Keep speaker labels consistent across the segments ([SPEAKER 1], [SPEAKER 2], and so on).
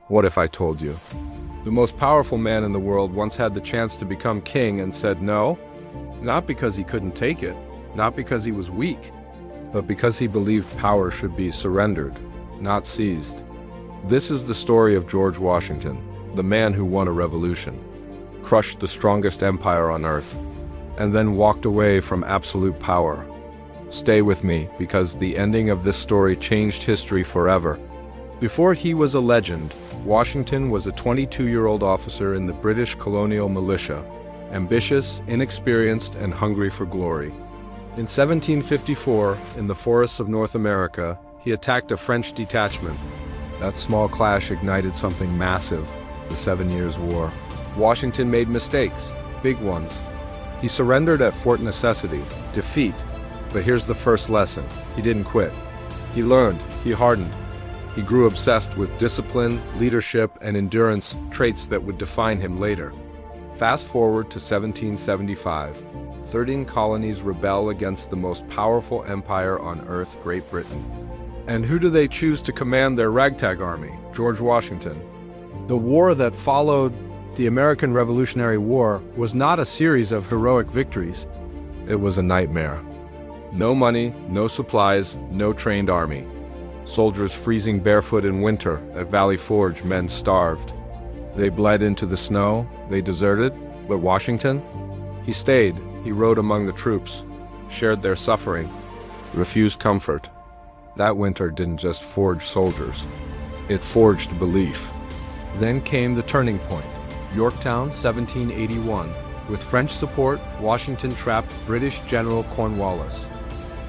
[SPEAKER 1] What if I told you? The most powerful man in the world once had the chance to become king and said no, not because he couldn't take it, not because he was weak, but because he believed power should be surrendered, not seized. This is the story of George Washington, the man who won a revolution, crushed the strongest empire on earth, and then walked away from absolute power. Stay with me, because the ending of this story changed history forever. Before he was a legend, Washington was a 22-year-old officer in the British colonial militia, ambitious, inexperienced, and hungry for glory. In 1754, in the forests of North America, he attacked a French detachment. That small clash ignited something massive, the 7 Years' War. Washington made mistakes, big ones. He surrendered at Fort Necessity, defeat. But here's the first lesson. He didn't quit. He learned, he hardened. He grew obsessed with discipline, leadership, and endurance, traits that would define him later. Fast forward to 1775. 13 colonies rebel against the most powerful empire on earth, Great Britain. And who do they choose to command their ragtag army? George Washington. The war that followed the American Revolutionary War was not a series of heroic victories. It was a nightmare. No money, no supplies, no trained army. Soldiers freezing barefoot in winter at Valley Forge, men starved. They bled into the snow, they deserted, but Washington? He stayed, he rode among the troops, shared their suffering, refused comfort. That winter didn't just forge soldiers, it forged belief. Then came the turning point, Yorktown, 1781. With French support, Washington trapped British General Cornwallis.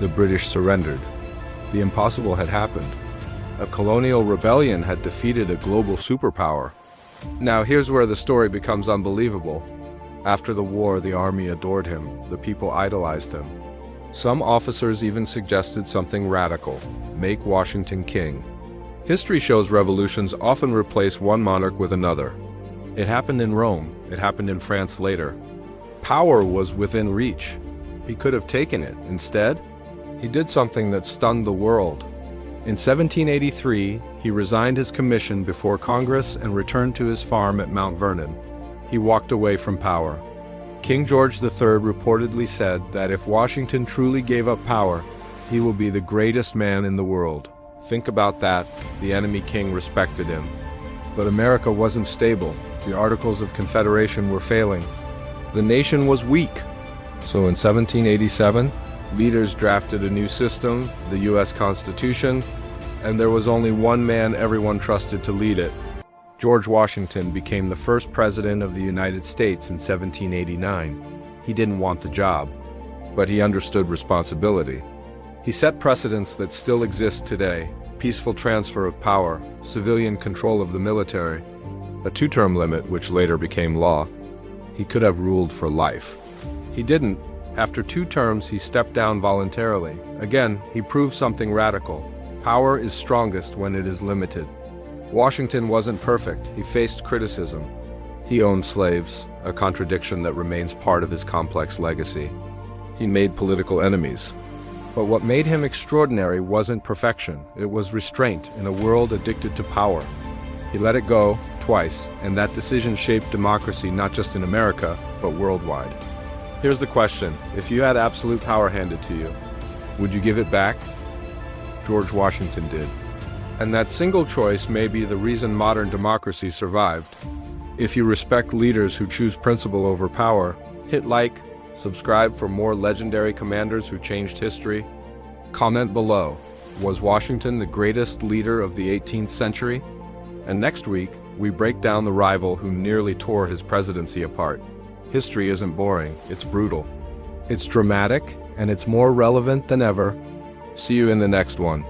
[SPEAKER 1] The British surrendered. The impossible had happened. A colonial rebellion had defeated a global superpower. Now here's where the story becomes unbelievable. After the war, the army adored him. The people idolized him. Some officers even suggested something radical: make Washington king. History shows revolutions often replace one monarch with another. It happened in Rome. It happened in France later. Power was within reach. He could have taken it. Instead, he did something that stunned the world. In 1783, he resigned his commission before Congress and returned to his farm at Mount Vernon. He walked away from power. King George III reportedly said that if Washington truly gave up power, he will be the greatest man in the world. Think about that. The enemy king respected him. But America wasn't stable. The Articles of Confederation were failing. The nation was weak. So in 1787, leaders drafted a new system, the U.S. Constitution, and there was only one man everyone trusted to lead it. George Washington became the first president of the United States in 1789. He didn't want the job, but he understood responsibility. He set precedents that still exist today: peaceful transfer of power, civilian control of the military, a two-term limit which later became law. He could have ruled for life. He didn't. After 2 terms, he stepped down voluntarily. Again, he proved something radical. Power is strongest when it is limited. Washington wasn't perfect. He faced criticism. He owned slaves, a contradiction that remains part of his complex legacy. He made political enemies. But what made him extraordinary wasn't perfection. It was restraint in a world addicted to power. He let it go twice, and that decision shaped democracy not just in America, but worldwide. Here's the question: if you had absolute power handed to you, would you give it back? George Washington did. And that single choice may be the reason modern democracy survived. If you respect leaders who choose principle over power, hit like, subscribe for more legendary commanders who changed history. Comment below: was Washington the greatest leader of the 18th century? And next week, we break down the rival who nearly tore his presidency apart. History isn't boring, it's brutal. It's dramatic, and it's more relevant than ever. See you in the next one.